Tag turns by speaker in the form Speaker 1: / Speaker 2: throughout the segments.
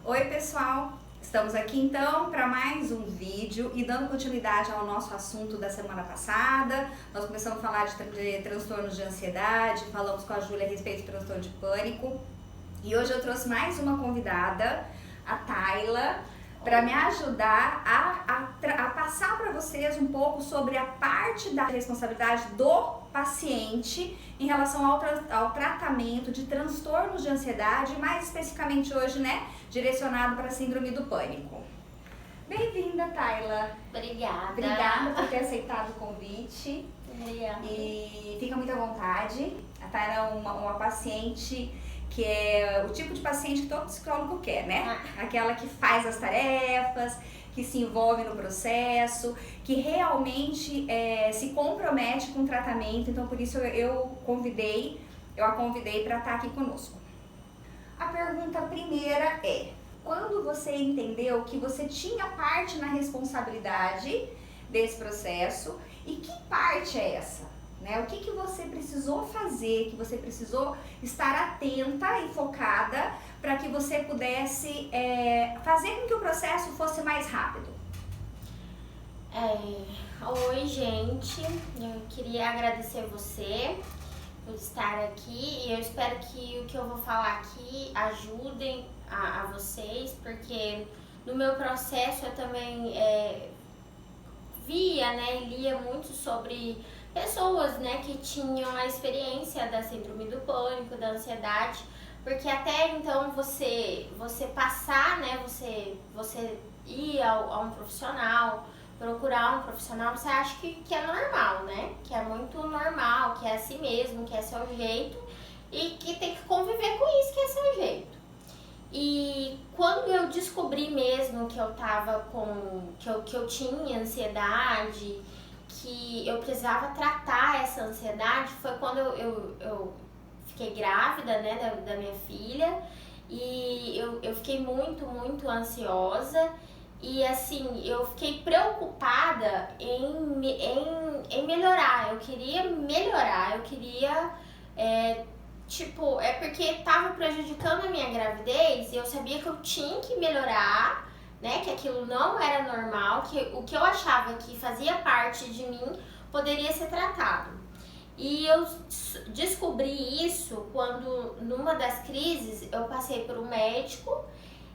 Speaker 1: Oi pessoal, estamos aqui então para mais um vídeo e dando continuidade ao nosso assunto da semana passada. Nós começamos a falar de transtornos de ansiedade, falamos com a Júlia a respeito do transtorno de pânico e hoje eu trouxe mais uma convidada, a Tayla, para me ajudar a passar para vocês um pouco sobre a parte da responsabilidade do paciente em relação ao tratamento de transtornos de ansiedade, mais especificamente hoje, né, direcionado para a síndrome do pânico. Bem-vinda, Tayla.
Speaker 2: Obrigada.
Speaker 1: Obrigada por ter aceitado o convite.
Speaker 2: Obrigada.
Speaker 1: E fica muito à vontade. A Tayla é uma paciente que é o tipo de paciente que todo psicólogo quer, né? Aquela que faz as tarefas, que se envolve no processo, que realmente se compromete com o tratamento. Então, por isso eu a convidei para estar aqui conosco. A pergunta primeira é: quando você entendeu que você tinha parte na responsabilidade desse processo e que parte é essa? Né? O que você precisou fazer, que você precisou estar atenta e focada para que você pudesse fazer com que o processo fosse mais rápido?
Speaker 2: Oi, gente. Eu queria agradecer você por estar aqui e eu espero que o que eu vou falar aqui ajudem a vocês, porque no meu processo eu também via, né, e lia muito sobre pessoas, né, que tinham a experiência da síndrome do pânico, da ansiedade, porque até então você passar, né, você ir a um profissional, procurar um profissional, você acha que é normal, né, que é muito normal, que é assim mesmo, que é seu jeito e que tem que conviver com isso, que é seu jeito. E quando eu descobri mesmo que eu tava que eu tinha ansiedade, que eu precisava tratar essa ansiedade, foi quando eu fiquei grávida, né, da minha filha, e eu fiquei muito ansiosa e assim, eu fiquei preocupada em melhorar, eu queria melhorar, porque tava prejudicando a minha gravidez e eu sabia que eu tinha que melhorar, né, que aquilo não era normal, que o que eu achava que fazia parte de mim poderia ser tratado. E eu descobri isso quando, numa das crises, eu passei por um médico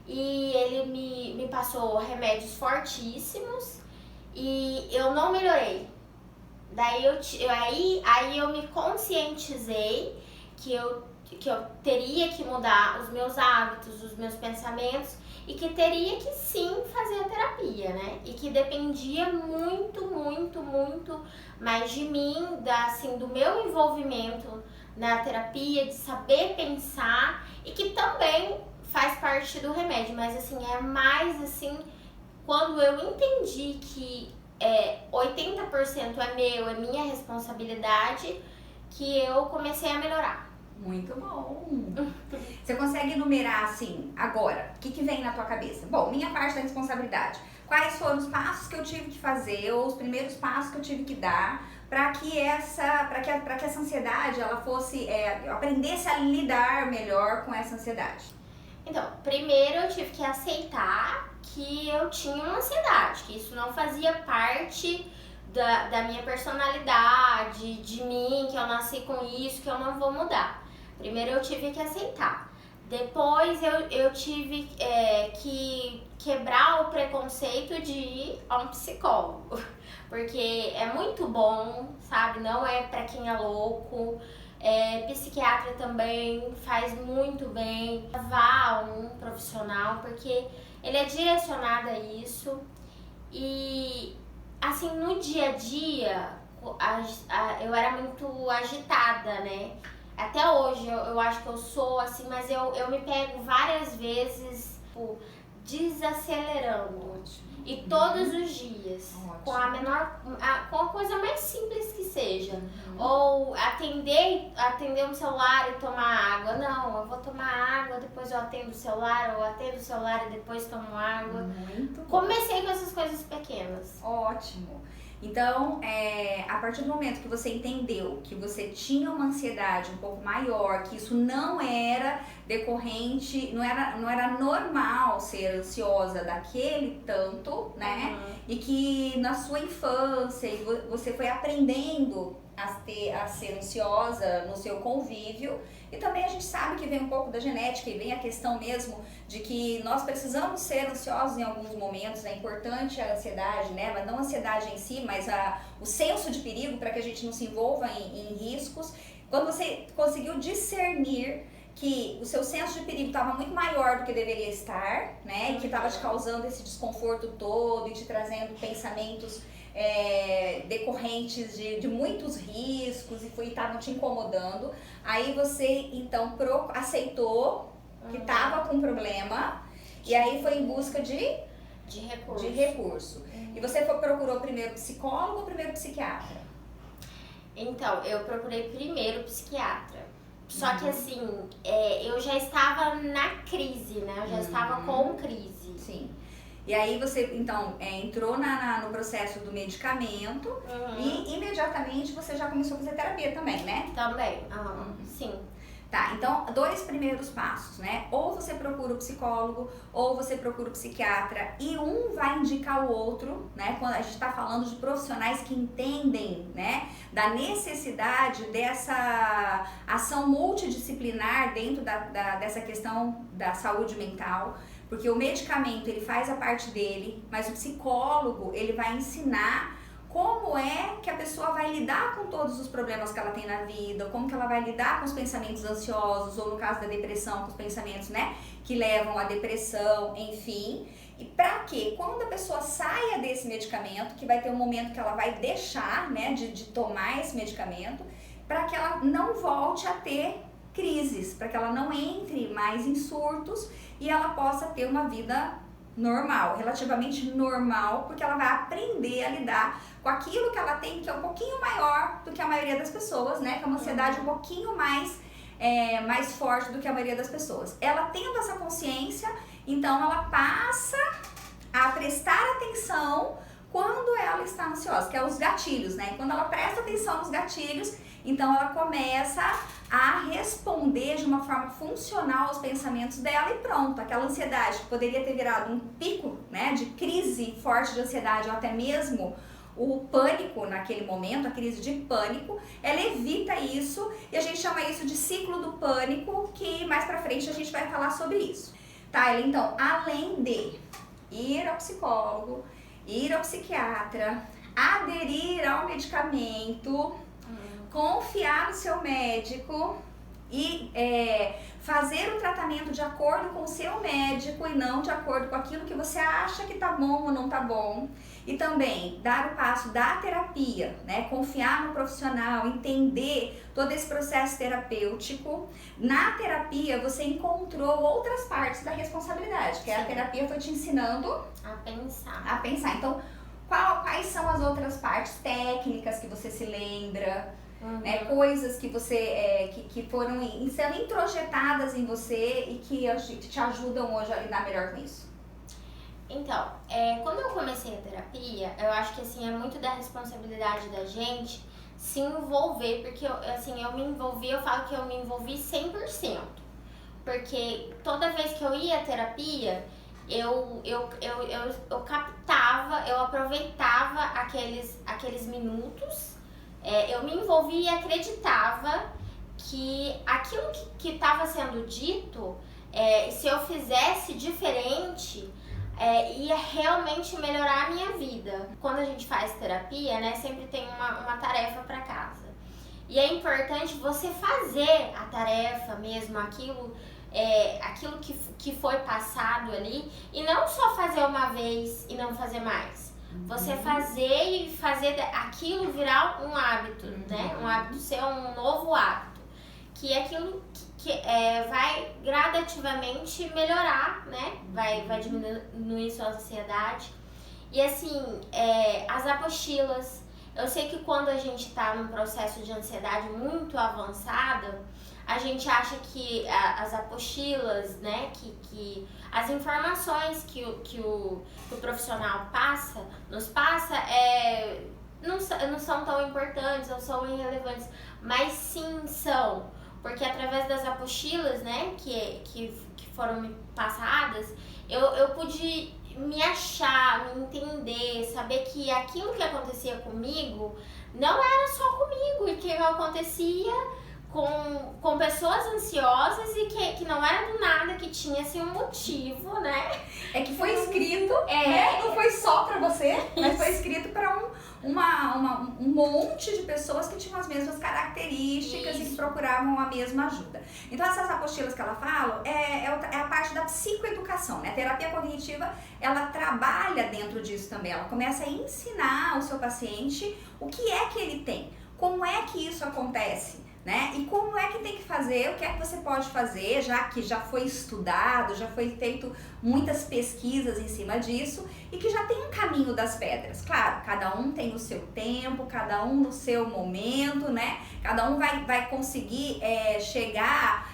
Speaker 2: e ele me passou remédios fortíssimos e eu não melhorei. Daí aí eu me conscientizei que eu teria que mudar os meus hábitos, os meus pensamentos e que teria que sim fazer a terapia, né? E que dependia muito mais de mim, do meu envolvimento na terapia, de saber pensar e que também faz parte do remédio, mas assim, é mais assim, quando eu entendi que 80% é meu, é minha responsabilidade, que eu comecei a melhorar.
Speaker 1: Muito bom! Você consegue enumerar assim, agora, o que vem na tua cabeça? Bom, minha parte da responsabilidade. Quais foram os passos que eu tive que fazer, ou os primeiros passos que eu tive que dar para que essa ansiedade ela fosse, eu aprendesse a lidar melhor com essa ansiedade?
Speaker 2: Então, primeiro eu tive que aceitar que eu tinha uma ansiedade, que isso não fazia parte da minha personalidade, de mim, que eu nasci com isso, que eu não vou mudar. Primeiro eu tive que aceitar. Depois eu tive que quebrar o preconceito de ir a um psicólogo. Porque é muito bom, sabe? Não é pra quem é louco. Psiquiatra também faz muito bem. Vá a um profissional, porque ele é direcionado a isso. E assim, no dia a dia, eu era muito agitada, né? Até hoje eu acho que eu sou assim, mas eu me pego várias vezes desacelerando.
Speaker 1: Ótimo.
Speaker 2: E todos os dias.
Speaker 1: Ótimo.
Speaker 2: Com a coisa mais simples que seja. Ou atender um celular e tomar água. Não, eu vou tomar água, depois eu atendo o celular, ou atendo o celular e depois tomo água.
Speaker 1: Muito bom.
Speaker 2: Comecei com essas coisas pequenas.
Speaker 1: Ótimo. Então, a partir do momento que você entendeu que você tinha uma ansiedade um pouco maior, que isso não era decorrente, não era normal ser ansiosa daquele tanto, né? E que na sua infância você foi aprendendo a ser ansiosa no seu convívio. E também a gente sabe que vem um pouco da genética e vem a questão mesmo de que nós precisamos ser ansiosos em alguns momentos, é importante a ansiedade, né? Mas não a ansiedade em si, mas o senso de perigo para que a gente não se envolva em riscos. Quando você conseguiu discernir que o seu senso de perigo estava muito maior do que deveria estar, né? E que estava te causando esse desconforto todo e te trazendo pensamentos decorrentes de muitos riscos e estavam te incomodando. Aí você então aceitou que estava com problema e aí foi em busca de recurso. E você procurou primeiro psicólogo ou primeiro psiquiatra?
Speaker 2: Então, eu procurei primeiro psiquiatra. Só que assim, eu já estava na crise, né? Eu já estava com crise.
Speaker 1: Sim. E aí você, então, entrou no processo do medicamento e imediatamente você já começou a fazer terapia também, né?
Speaker 2: Também, sim.
Speaker 1: Tá, então, 2 primeiros passos, né? Ou você procura o psicólogo, ou você procura o psiquiatra, e um vai indicar o outro, né? Quando a gente tá falando de profissionais que entendem, né? Da necessidade dessa ação multidisciplinar dentro dessa questão da saúde mental. Porque o medicamento, ele faz a parte dele, mas o psicólogo, ele vai ensinar como é que a pessoa vai lidar com todos os problemas que ela tem na vida, como que ela vai lidar com os pensamentos ansiosos, ou no caso da depressão, com os pensamentos, né, que levam à depressão, enfim. E para quê? Quando a pessoa saia desse medicamento, que vai ter um momento que ela vai deixar, né, de tomar esse medicamento, para que ela não volte a ter crises, para que ela não entre mais em surtos e ela possa ter uma vida normal, relativamente normal, porque ela vai aprender a lidar com aquilo que ela tem, que é um pouquinho maior do que a maioria das pessoas, né? Que é uma ansiedade um pouquinho mais forte do que a maioria das pessoas. Ela tendo essa consciência, então ela passa a prestar atenção quando ela está ansiosa, que é os gatilhos, né? Quando ela presta atenção nos gatilhos, então ela começa a responder de uma forma funcional aos pensamentos dela e pronto, aquela ansiedade que poderia ter virado um pico, né, de crise forte de ansiedade ou até mesmo o pânico naquele momento, a crise de pânico, ela evita isso e a gente chama isso de ciclo do pânico, que mais pra frente a gente vai falar sobre isso. Tá, então, além de ir ao psicólogo, ir ao psiquiatra, aderir ao medicamento, confiar no seu médico e fazer o tratamento de acordo com o seu médico e não de acordo com aquilo que você acha que tá bom ou não tá bom. E também dar o passo da terapia, né? Confiar no profissional, entender todo esse processo terapêutico. Na terapia você encontrou outras partes da responsabilidade, que a terapia foi te ensinando
Speaker 2: a
Speaker 1: pensar. Então, quais são as outras partes técnicas que você se lembra? Né, coisas que você que foram sendo introjetadas em você e que te ajudam hoje a lidar melhor com isso.
Speaker 2: Então, quando eu comecei a terapia, eu acho que assim é muito da responsabilidade da gente se envolver, porque eu me envolvi, eu falo que eu me envolvi 100%, porque toda vez que eu ia à terapia, eu captava, eu aproveitava aqueles minutos. Eu me envolvi e acreditava que aquilo que estava sendo dito, se eu fizesse diferente, ia realmente melhorar a minha vida. Quando a gente faz terapia, né, sempre tem uma tarefa para casa. E é importante você fazer a tarefa mesmo, aquilo que foi passado ali, e não só fazer uma vez e não fazer mais. Você fazer e fazer aquilo virar um hábito, né? Um hábito ser um novo hábito. Que é aquilo que vai gradativamente melhorar, né? Vai diminuir sua ansiedade. E assim, as apostilas. Eu sei que quando a gente está num processo de ansiedade muito avançada, a gente acha que as apostilas, né, que as informações que o profissional nos passa não são tão importantes ou são irrelevantes, mas sim são. Porque através das apostilas, né, que foram me passadas, eu pude me achar, me entender, saber que aquilo que acontecia comigo não era só comigo e que acontecia com pessoas ansiosas e que não era do nada, que tinha assim um motivo, né?
Speaker 1: É que foi escrito, né? Não foi só pra você, mas foi escrito pra um monte de pessoas que tinham as mesmas características e que procuravam a mesma ajuda. Então essas apostilas que ela fala é a parte da psicoeducação, né? A terapia cognitiva, ela trabalha dentro disso também. Ela começa a ensinar o seu paciente o que é que ele tem, como é que isso acontece, né? E como é que tem que fazer, o que é que você pode fazer, já que já foi estudado, já foi feito muitas pesquisas em cima disso e que já tem um caminho das pedras. Claro, cada um tem o seu tempo, cada um no seu momento, né? Cada um vai conseguir chegar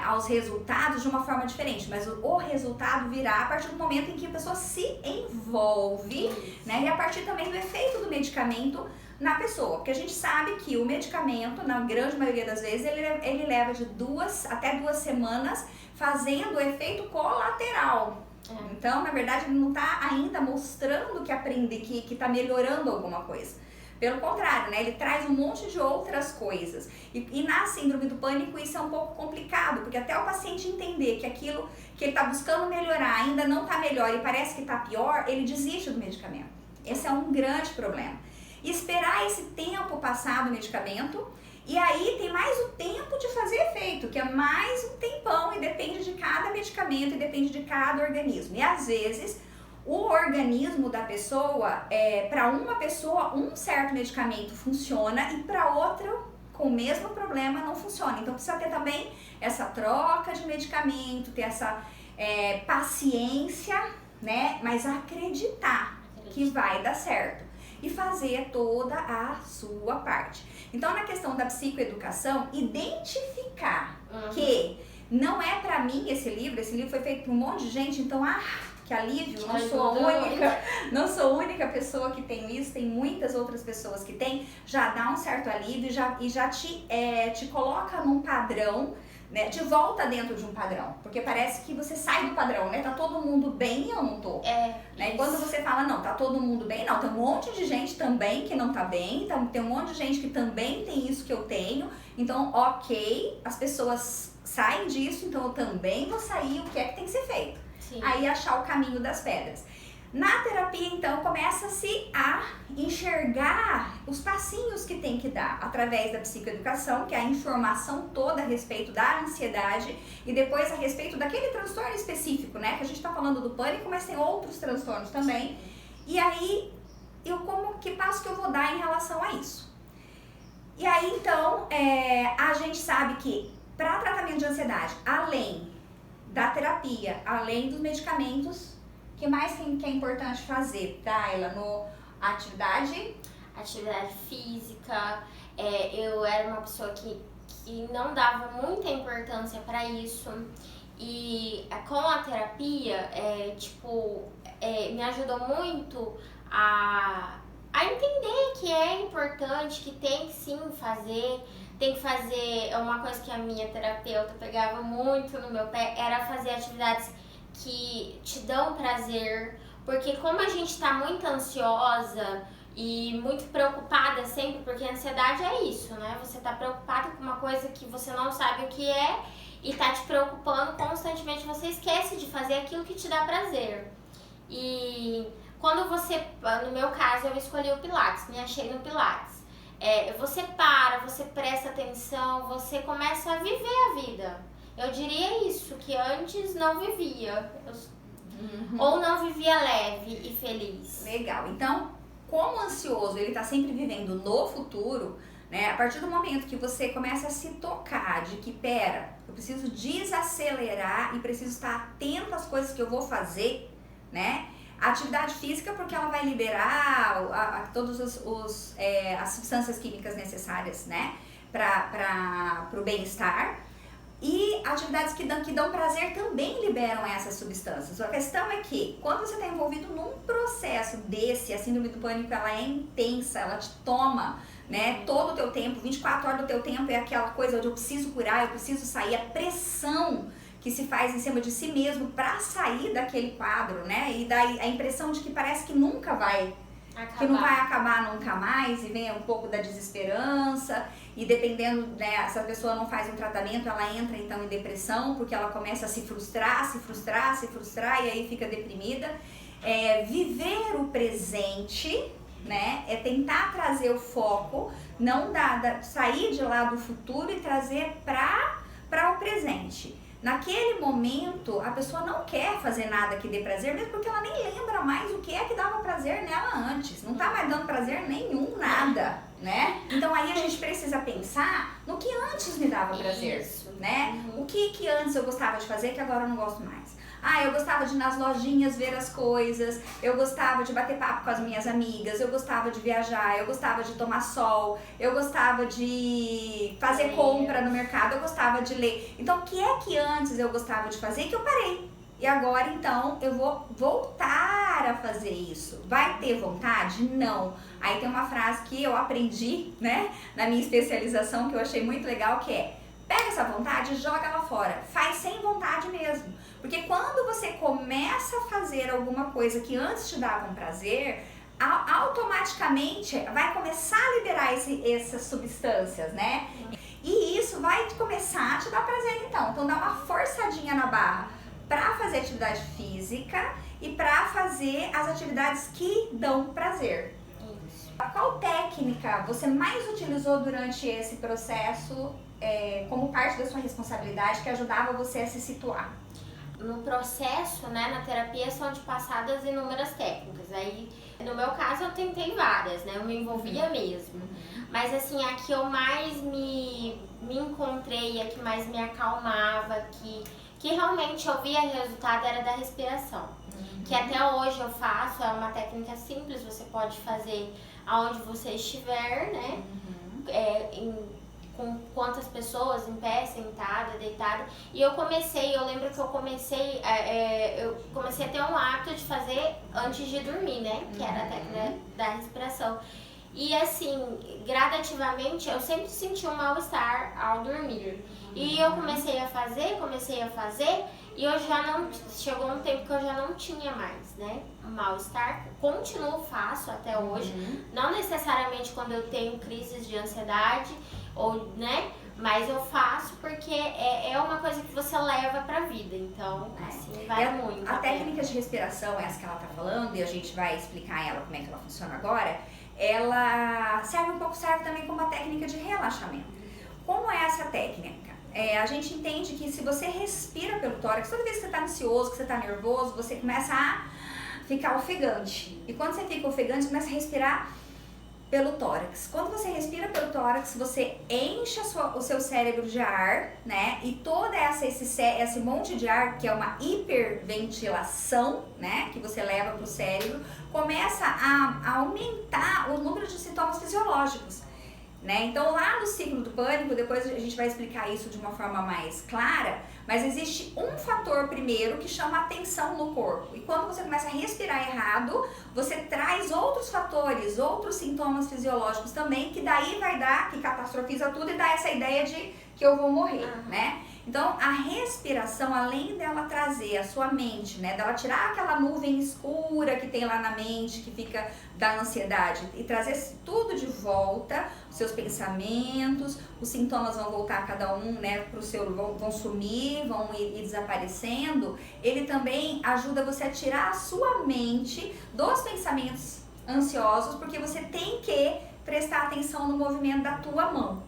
Speaker 1: aos resultados de uma forma diferente, mas o resultado virá a partir do momento em que a pessoa se envolve, né? E a partir também do efeito do medicamento na pessoa, porque a gente sabe que o medicamento, na grande maioria das vezes, ele leva de 2 até 2 semanas fazendo o efeito colateral. Então, na verdade, ele não está ainda mostrando que está melhorando alguma coisa. Pelo contrário, né? Ele traz um monte de outras coisas. E na síndrome do pânico isso é um pouco complicado, porque até o paciente entender que aquilo que ele está buscando melhorar ainda não está melhor e parece que está pior, ele desiste do medicamento. Esse é um grande problema. E esperar esse tempo passar do medicamento, e aí tem mais o tempo de fazer efeito, que é mais um tempão, e depende de cada medicamento e depende de cada organismo. E às vezes o organismo da pessoa, para uma pessoa um certo medicamento funciona e para outra com o mesmo problema não funciona. Então precisa ter também essa troca de medicamento, ter essa paciência, né? Mas acreditar que vai dar certo e fazer toda a sua parte. Então, na questão da psicoeducação, identificar que não é pra mim esse livro foi feito por um monte de gente, então, que alívio, não sou a única pessoa que tem isso, tem muitas outras pessoas que têm, já dá um certo alívio e já te coloca num padrão, né, de volta dentro de um padrão, porque parece que você sai do padrão, né? Tá todo mundo bem e eu não tô. Né? E quando você fala, não, tá todo mundo bem, não, tem um monte de gente também que não tá bem, então, tem um monte de gente que também tem isso que eu tenho, então, ok, as pessoas saem disso, então eu também vou sair, o que é que tem que ser feito? Sim. Aí achar o caminho das pedras. Na terapia, então, começa-se a enxergar os passinhos que tem que dar através da psicoeducação, que é a informação toda a respeito da ansiedade e depois a respeito daquele transtorno específico, né? Que a gente tá falando do pânico, mas tem outros transtornos também. E aí, que passo que eu vou dar em relação a isso? E aí, então, a gente sabe que para tratamento de ansiedade, além da terapia, além dos medicamentos, o que mais que é importante fazer para ela? Atividade
Speaker 2: física. Eu era uma pessoa que não dava muita importância para isso. E com a terapia, me ajudou muito a entender que é importante, que tem que sim fazer. Tem que fazer, uma coisa que a minha terapeuta pegava muito no meu pé, era fazer atividades que te dão prazer, porque como a gente tá muito ansiosa e muito preocupada sempre, porque a ansiedade é isso, né? Você tá preocupado com uma coisa que você não sabe o que é e tá te preocupando constantemente, você esquece de fazer aquilo que te dá prazer. E quando no meu caso, eu escolhi o Pilates, me achei no Pilates. Você você presta atenção, você começa a viver a vida. Eu diria isso, que antes não vivia, ou não vivia leve e feliz.
Speaker 1: Legal, então, como o ansioso ele tá sempre vivendo no futuro, né? A partir do momento que você começa a se tocar de que, eu preciso desacelerar e preciso estar atento às coisas que eu vou fazer, né? A atividade física, porque ela vai liberar todas as substâncias químicas necessárias, né? Para o bem-estar. E atividades que dão prazer também liberam essas substâncias. A questão é que quando você está envolvido num processo desse, a síndrome do pânico, ela é intensa, ela te toma, né, todo o teu tempo, 24 horas do teu tempo é aquela coisa onde eu preciso curar, eu preciso sair, a pressão que se faz em cima de si mesmo para sair daquele quadro, né, e daí a impressão de que parece que nunca vai que não vai acabar nunca mais, e vem um pouco da desesperança, e dependendo, né, se a pessoa não faz um tratamento, ela entra então em depressão, porque ela começa a se frustrar, e aí fica deprimida. Viver o presente, né, é tentar trazer o foco, não sair de lá do futuro e trazer para o presente. Naquele momento, a pessoa não quer fazer nada que dê prazer, mesmo porque ela nem lembra mais o que é que dava prazer nela antes. Não tá mais dando prazer nenhum, nada, né? Então aí a gente precisa pensar no que antes me dava prazer, né? O que antes eu gostava de fazer que agora eu não gosto mais. Eu gostava de ir nas lojinhas ver as coisas, eu gostava de bater papo com as minhas amigas, eu gostava de viajar, eu gostava de tomar sol, eu gostava de fazer compra no mercado, eu gostava de ler. Então, o que é que antes eu gostava de fazer que eu parei? E agora, então, eu vou voltar a fazer isso. Vai ter vontade? Não. Aí tem uma frase que eu aprendi, né, na minha especialização, que eu achei muito legal, que é: pega essa vontade e joga ela fora. Faz sem vontade mesmo. Porque quando você começa a fazer alguma coisa que antes te dava um prazer, automaticamente vai começar a liberar essas substâncias, né? E isso vai começar a te dar prazer então. Então dá uma forçadinha na barra para fazer atividade física e para fazer as atividades que dão prazer. Qual técnica você mais utilizou durante esse processo como parte da sua responsabilidade que ajudava você a se situar?
Speaker 2: No processo, né, na terapia, são passadas inúmeras técnicas. Aí, no meu caso, eu tentei várias, né? Eu me envolvia mesmo. Mas, assim, a que eu mais me encontrei, a que mais me acalmava, que realmente eu via resultado, era da respiração. Que até hoje eu faço, é uma técnica simples, você pode fazer aonde você estiver, né? Com quantas pessoas, em pé, sentada, deitada. E eu lembro que eu comecei a ter um hábito de fazer antes de dormir, né? Que era a técnica da respiração. E assim, gradativamente, eu sempre senti um mal-estar ao dormir. E eu comecei a fazer, e eu já não, chegou um tempo que eu já não tinha mais, né? Mal-estar, faço até hoje. Não necessariamente quando eu tenho crises de ansiedade, ou, né? Mas eu faço porque é uma coisa que você leva pra vida, então, assim, vai muito.
Speaker 1: A técnica de respiração, essa que ela tá falando, e a gente vai explicar ela como é que ela funciona agora, ela serve também como uma técnica de relaxamento. Como é essa técnica? A gente entende que se você respira pelo tórax, toda vez que você tá ansioso, que você tá nervoso, você começa a ficar ofegante. E quando você fica ofegante, você começa a respirar pelo tórax. Quando você respira pelo tórax, você enche o seu cérebro de ar, né? E todo esse monte de ar, que é uma hiperventilação, né? Que você leva pro cérebro, começa a aumentar o número de sintomas fisiológicos, né? Então lá no ciclo do pânico, depois a gente vai explicar isso de uma forma mais clara, mas existe um fator primeiro que chama atenção no corpo. E quando você começa a respirar errado, você traz outros fatores, outros sintomas fisiológicos também, que daí vai dar, que catastrofiza tudo e dá essa ideia de que eu vou morrer, né? Então, a respiração, além dela trazer a sua mente, né, dela tirar aquela nuvem escura que tem lá na mente, que fica da ansiedade, e trazer tudo de volta, os seus pensamentos, os sintomas vão voltar cada um, né, vão sumir, vão ir desaparecendo. Ele também ajuda você a tirar a sua mente dos pensamentos ansiosos, porque você tem que prestar atenção no movimento da tua mão.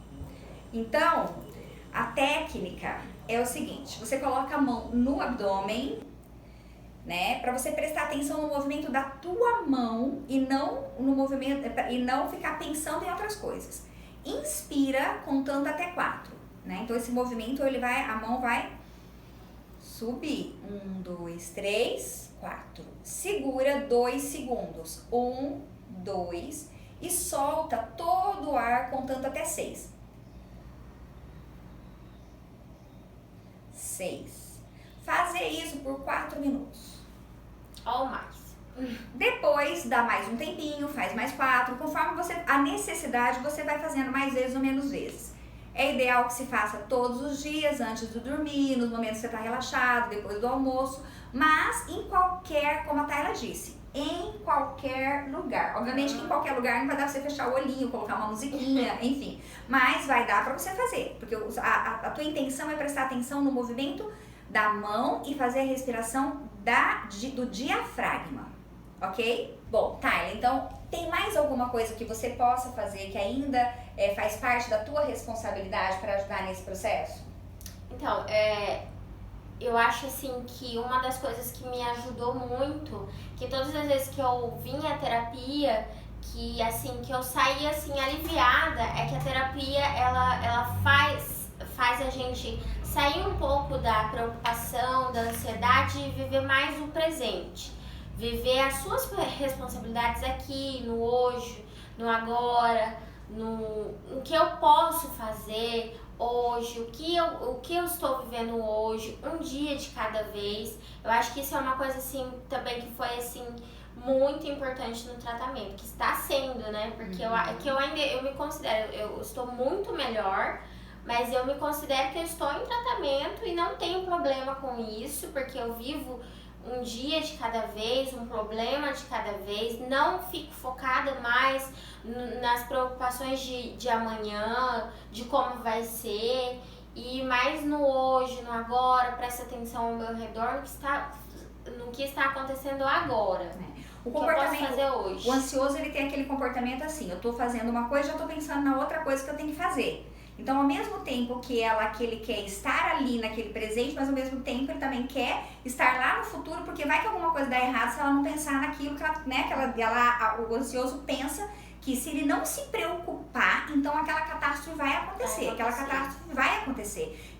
Speaker 1: Então, a técnica é o seguinte: você coloca a mão no abdômen, né, para você prestar atenção no movimento da tua mão e não no movimento, e não ficar pensando em outras coisas. Inspira contando até 4, né? Então esse movimento a mão vai subir. 1, 2, 3, 4. Segura 2 segundos. 1, 2 e solta todo o ar contando até 6. vocês fazer isso por 4 minutos.
Speaker 2: Ou mais.
Speaker 1: Depois dá mais um tempinho, faz mais 4, conforme a necessidade você vai fazendo mais vezes ou menos vezes. É ideal que se faça todos os dias, antes de dormir, nos momentos que você está relaxado, depois do almoço, mas em qualquer, como a Tayla disse, em qualquer lugar. Obviamente que em qualquer lugar não vai dar pra você fechar o olhinho, colocar uma musiquinha, enfim, mas vai dar pra você fazer, porque a tua intenção é prestar atenção no movimento da mão e fazer a respiração do diafragma. Ok? Bom, Tayla, então tem mais alguma coisa que você possa fazer que ainda faz parte da tua responsabilidade para ajudar nesse processo?
Speaker 2: Então, eu acho assim que uma das coisas que me ajudou muito, que todas as vezes que eu vinha à terapia, que eu saía assim aliviada, é que a terapia ela faz a gente sair um pouco da preocupação, da ansiedade e viver mais o presente. Viver as suas responsabilidades aqui, no hoje, no agora, no que eu posso fazer hoje, o que eu estou vivendo hoje, um dia de cada vez. Eu acho que isso é uma coisa assim também que foi assim muito importante no tratamento, que está sendo, né? Porque eu me considero, eu estou muito melhor, mas eu me considero que eu estou em tratamento e não tenho problema com isso, porque eu vivo um dia de cada vez, um problema de cada vez, não fico focada mais nas preocupações de amanhã, de como vai ser, e mais no hoje, no agora, presta atenção ao meu redor, no que está acontecendo agora.
Speaker 1: O comportamento,
Speaker 2: que eu posso fazer hoje.
Speaker 1: O ansioso, ele tem aquele comportamento assim, eu tô fazendo uma coisa, já tô pensando na outra coisa que eu tenho que fazer. Então, ao mesmo tempo que ele quer estar ali naquele presente, mas ao mesmo tempo ele também quer estar lá no futuro, porque vai que alguma coisa dá errado se ela não pensar naquilo que o ansioso pensa que se ele não se preocupar, então aquela catástrofe vai acontecer,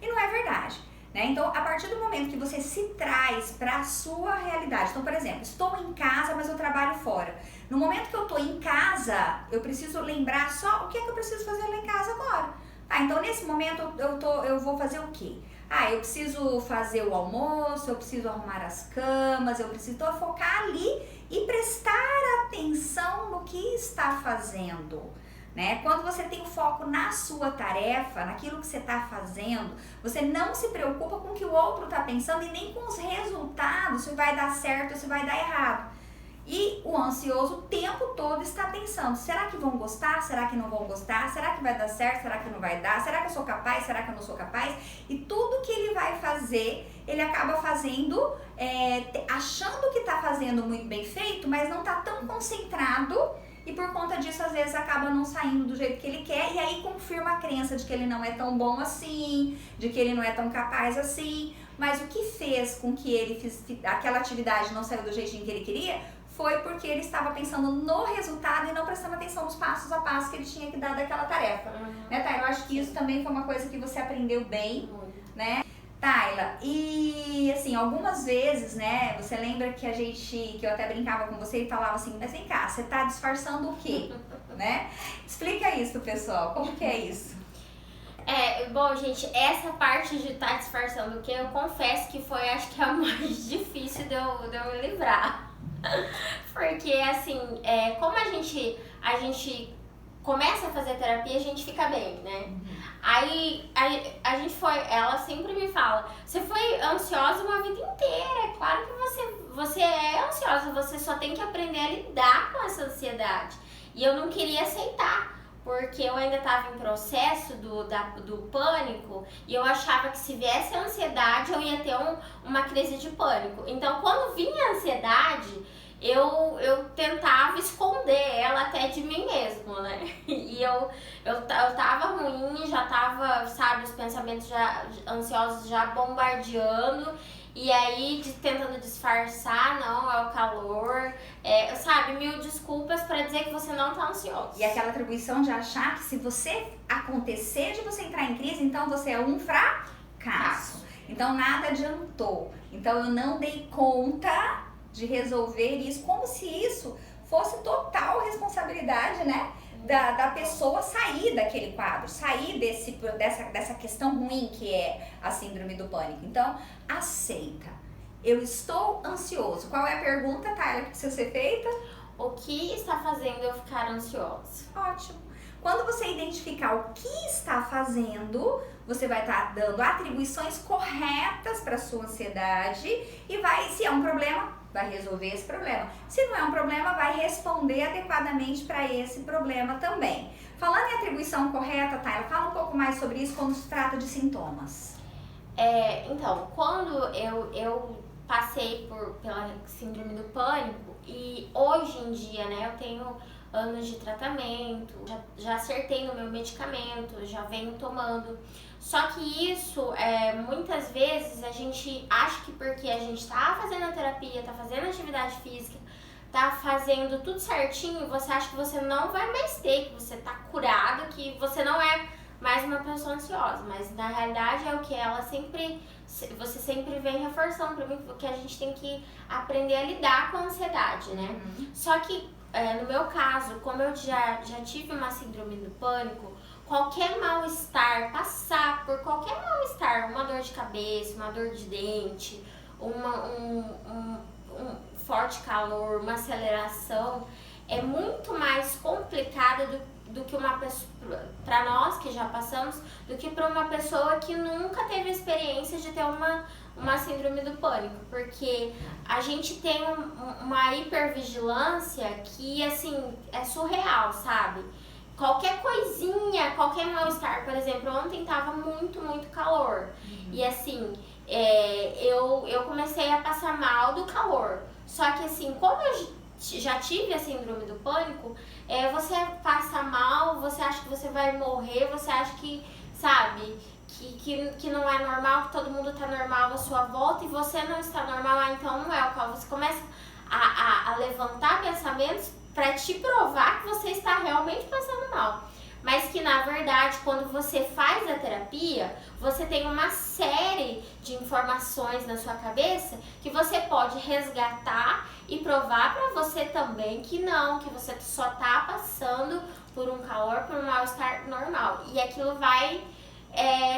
Speaker 1: E não é verdade, né? Então, a partir do momento que você se traz para a sua realidade, então, por exemplo, estou em casa, mas eu trabalho fora. No momento que eu estou em casa, eu preciso lembrar só o que é que eu preciso fazer lá em casa agora. Então nesse momento eu vou fazer o quê? Eu preciso fazer o almoço, eu preciso arrumar as camas, eu preciso focar ali e prestar atenção no que está fazendo, né? Quando você tem o foco na sua tarefa, naquilo que você está fazendo, você não se preocupa com o que o outro está pensando e nem com os resultados, se vai dar certo ou se vai dar errado. E o ansioso o tempo todo está pensando, será que vão gostar? Será que não vão gostar? Será que vai dar certo? Será que não vai dar? Será que eu sou capaz? Será que eu não sou capaz? E tudo que ele vai fazer, ele acaba fazendo, achando que está fazendo muito bem feito, mas não está tão concentrado e por conta disso, às vezes, acaba não saindo do jeito que ele quer e aí confirma a crença de que ele não é tão bom assim, de que ele não é tão capaz assim. Mas o que fez com que aquela atividade não saiu do jeitinho que ele queria foi porque ele estava pensando no resultado e não prestando atenção nos passos a passo que ele tinha que dar daquela tarefa. Né, Tayla? Eu acho que isso também foi uma coisa que você aprendeu bem, né? Tayla, e assim, algumas vezes, né, você lembra que eu até brincava com você e falava assim, mas vem cá, você tá disfarçando o quê? Né? Explica isso pro pessoal, como que é isso?
Speaker 2: Bom, gente, essa parte de estar disfarçando o quê, eu confesso que foi, acho que a mais difícil de eu me livrar. Porque, assim, como a gente começa a fazer terapia, a gente fica bem, né? Aí a gente ela sempre me fala, você foi ansiosa uma vida inteira, claro que você é ansiosa, você só tem que aprender a lidar com essa ansiedade. E eu não queria aceitar, porque eu ainda estava em processo do pânico e eu achava que se viesse a ansiedade eu ia ter uma crise de pânico. Então, quando vinha a ansiedade, eu tentava esconder ela até de mim mesmo, né? E eu tava ruim, já tava, sabe, os pensamentos ansiosos já bombardeando. E aí, tentando disfarçar, não, é o calor, sabe, 1000 desculpas pra dizer que você não tá ansioso.
Speaker 1: E aquela atribuição de achar que se você acontecer de você entrar em crise, então você é um fracasso. Então nada adiantou. Então eu não dei conta de resolver isso, como se isso fosse total responsabilidade, né, da pessoa sair daquele quadro, sair dessa questão ruim que é a síndrome do pânico. Então, aceita. Eu estou ansioso. Qual é a pergunta, Tayla, que precisa ser feita?
Speaker 2: O que está fazendo eu ficar ansiosa?
Speaker 1: Ótimo. Quando você identificar o que está fazendo, você vai estar dando atribuições corretas para sua ansiedade e vai, se é um problema, vai resolver esse problema. Se não é um problema, vai responder adequadamente para esse problema também. Falando em atribuição correta, Tayla, fala um pouco mais sobre isso quando se trata de sintomas.
Speaker 2: Então, quando eu passei pela síndrome do pânico e hoje em dia, né, eu tenho anos de tratamento, já acertei no meu medicamento, já venho tomando. Só que isso, muitas vezes a gente acha que porque a gente tá fazendo a terapia, tá fazendo atividade física, tá fazendo tudo certinho, você acha que você não vai mais ter, que você tá curado, que você não é mais uma pessoa ansiosa. Mas na realidade é o que você sempre vem reforçando pra mim, que a gente tem que aprender a lidar com a ansiedade, né? Só que no meu caso, como eu já tive uma síndrome do pânico, qualquer mal-estar, passar por qualquer mal-estar, uma dor de cabeça, uma dor de dente, um forte calor, uma aceleração, é muito mais complicado do que uma pessoa, para nós que já passamos, do que para uma pessoa que nunca teve a experiência de ter uma síndrome do pânico, porque a gente tem uma hipervigilância que, assim, é surreal, sabe? Qualquer coisinha, qualquer mal-estar, por exemplo, ontem tava muito, muito calor. E assim, eu comecei a passar mal do calor. Só que assim, como eu já tive a síndrome do pânico, você passa mal, você acha que você vai morrer, você acha que, sabe, que não é normal, que todo mundo tá normal à sua volta e você não está normal, então não é o caso. Você começa a levantar pensamentos para te provar que você está realmente passando mal. Mas que na verdade, quando você faz a terapia, você tem uma série de informações na sua cabeça que você pode resgatar e provar para você também que não, que você só tá passando por um calor, por um mal-estar normal. E aquilo vai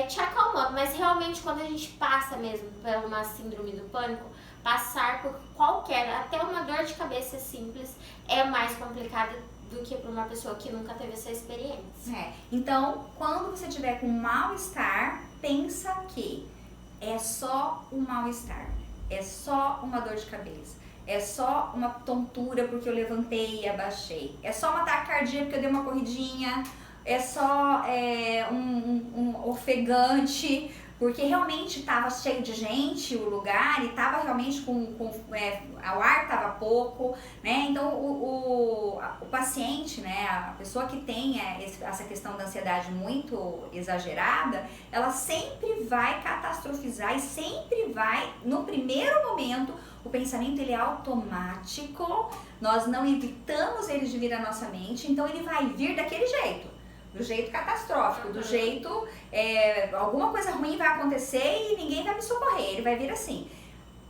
Speaker 2: te acalmando. Mas realmente, quando a gente passa mesmo por uma síndrome do pânico, passar por qualquer, até uma dor de cabeça simples, é mais complicado do que para uma pessoa que nunca teve essa experiência.
Speaker 1: Então, quando você tiver com mal-estar, pensa que é só um mal-estar, é só uma dor de cabeça, é só uma tontura porque eu levantei e abaixei, é só uma taquicardia porque eu dei uma corridinha, é só um ofegante, porque realmente estava cheio de gente o lugar e estava realmente o ar estava pouco, né? Então o paciente, né, a pessoa que tem essa questão da ansiedade muito exagerada, ela sempre vai catastrofizar e sempre vai, no primeiro momento, o pensamento ele é automático, nós não evitamos ele de vir à nossa mente, então ele vai vir daquele jeito. Do jeito catastrófico, do jeito alguma coisa ruim vai acontecer e ninguém vai me socorrer, ele vai vir assim.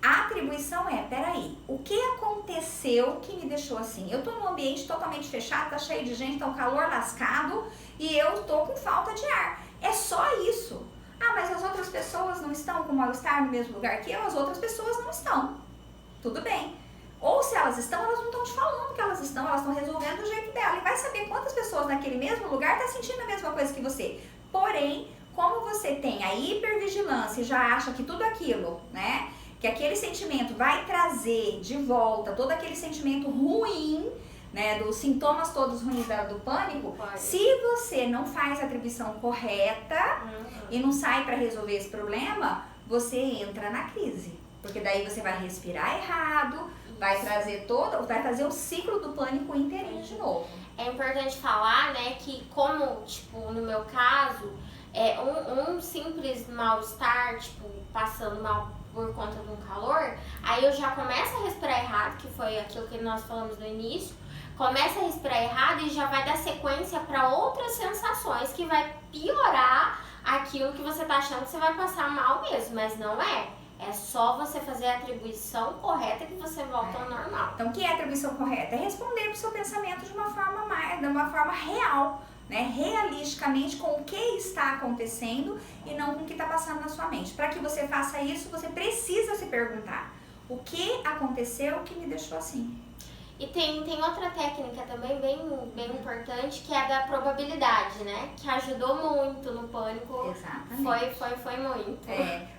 Speaker 1: A atribuição peraí, o que aconteceu que me deixou assim? Eu tô num ambiente totalmente fechado, tá cheio de gente, tá um calor lascado e eu tô com falta de ar. É só isso. Ah, mas as outras pessoas não estão com mal-estar no mesmo lugar que eu, as outras pessoas não estão. Tudo bem. Ou se elas estão, elas não estão te falando que elas estão resolvendo do jeito dela. E vai saber quantas pessoas naquele mesmo lugar estão sentindo a mesma coisa que você. Porém, como você tem a hipervigilância e já acha que tudo aquilo, né, que aquele sentimento vai trazer de volta todo aquele sentimento ruim, né, dos sintomas todos ruins do pânico, se você não faz a atribuição correta e não sai para resolver esse problema, você entra na crise. Porque daí você vai respirar errado, vai fazer o ciclo do pânico inteirinho de novo.
Speaker 2: É importante falar, né, que como, tipo, no meu caso, um simples mal-estar, tipo, passando mal por conta de um calor, aí eu já começo a respirar errado, que foi aquilo que nós falamos no início, começa a respirar errado e já vai dar sequência para outras sensações que vai piorar aquilo que você tá achando que você vai passar mal mesmo, mas não é. É só você fazer a atribuição correta que você volta ao normal.
Speaker 1: Então, o que é atribuição correta? É responder para o seu pensamento de uma forma real, né? Realisticamente com o que está acontecendo e não com o que está passando na sua mente. Para que você faça isso, você precisa se perguntar: o que aconteceu que me deixou assim?
Speaker 2: E tem outra técnica também bem importante, que é a da probabilidade, né? Que ajudou muito no pânico.
Speaker 1: Exatamente.
Speaker 2: Foi muito.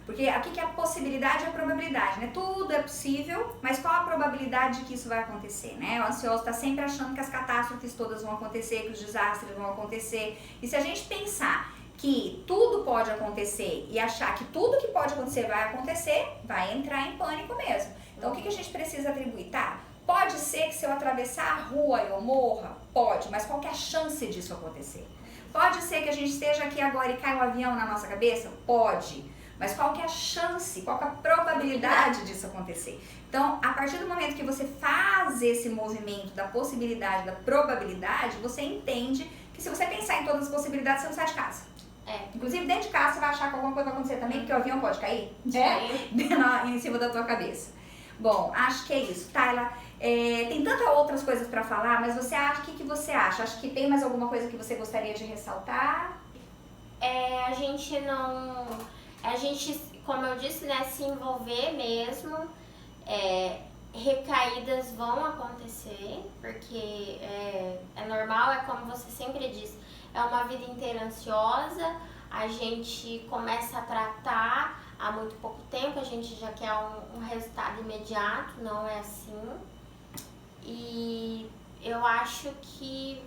Speaker 1: Porque aqui que a possibilidade e a probabilidade, né? Tudo é possível, mas qual a probabilidade de que isso vai acontecer, né? O ansioso está sempre achando que as catástrofes todas vão acontecer, que os desastres vão acontecer. E se a gente pensar que tudo pode acontecer e achar que tudo que pode acontecer, vai entrar em pânico mesmo. Então, o que a gente precisa atribuir? Tá? Pode ser que se eu atravessar a rua eu morra? Pode, mas qual que é a chance disso acontecer? Pode ser que a gente esteja aqui agora e caia um avião na nossa cabeça? Pode, mas qual que é a chance, qual que é a probabilidade disso acontecer? Então, a partir do momento que você faz esse movimento da possibilidade, da probabilidade, você entende que se você pensar em todas as possibilidades, você não sai de casa. Inclusive, dentro de casa, você vai achar que alguma coisa vai acontecer também, porque o avião pode cair em cima da tua cabeça. Bom, acho que é isso. Tayla, tem tantas outras coisas para falar, mas você acha, o que você acha? Acho que tem mais alguma coisa que você gostaria de ressaltar?
Speaker 2: A gente, como eu disse, né, se envolver mesmo. Recaídas vão acontecer, porque é normal, é como você sempre diz, é uma vida inteira ansiosa, a gente começa a tratar há muito pouco tempo, a gente já quer um resultado imediato, não é assim. E eu acho que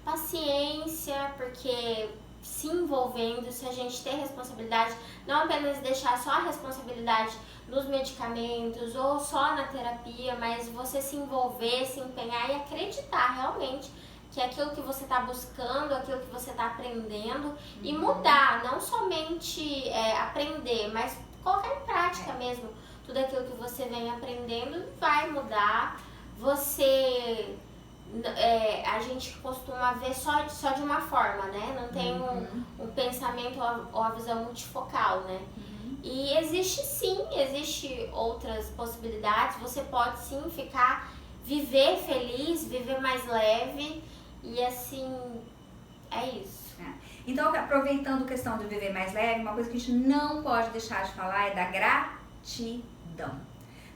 Speaker 2: paciência, porque se envolvendo, se a gente ter responsabilidade, não apenas deixar só a responsabilidade nos medicamentos ou só na terapia, mas você se envolver, se empenhar e acreditar realmente que aquilo que você está buscando, aquilo que você está aprendendo e mudar, não somente aprender, mas colocar em prática mesmo tudo aquilo que você vem aprendendo vai mudar. A gente costuma ver só de uma forma, né? Não tem um pensamento ou a visão multifocal, né? E existe outras possibilidades. Você pode sim viver feliz, viver mais leve e assim, é isso.
Speaker 1: Então, aproveitando a questão de viver mais leve, uma coisa que a gente não pode deixar de falar é da gratidão.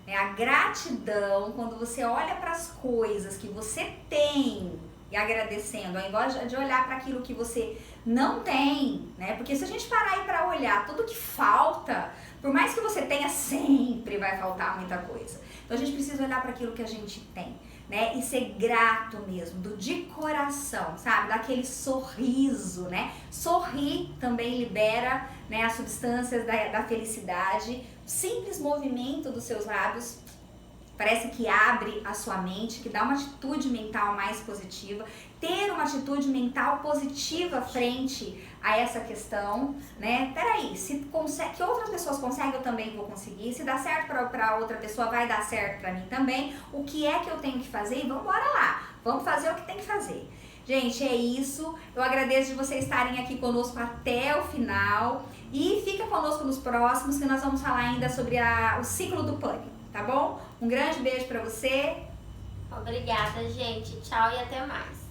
Speaker 1: A gratidão, quando você olha para as coisas que você tem e agradecendo, ao invés de olhar para aquilo que você não tem, né? Porque se a gente parar aí para olhar tudo que falta, por mais que você tenha, sempre vai faltar muita coisa. Então a gente precisa olhar para aquilo que a gente tem, né? E ser grato mesmo, de coração, sabe? Daquele sorriso, né? Sorrir também libera, né, as substâncias da felicidade. O simples movimento dos seus lábios parece que abre a sua mente, que dá uma atitude mental mais positiva. Ter uma atitude mental positiva frente a essa questão, né? Peraí, que outras pessoas conseguem, eu também vou conseguir. Se dá certo para outra pessoa, vai dar certo para mim também. O que é que eu tenho que fazer? E vamos lá, vamos fazer o que tem que fazer. Gente, é isso. Eu agradeço de vocês estarem aqui conosco até o final. E fica conosco nos próximos, que nós vamos falar ainda sobre o ciclo do pânico, tá bom? Um grande beijo pra você.
Speaker 2: Obrigada, gente. Tchau e até mais.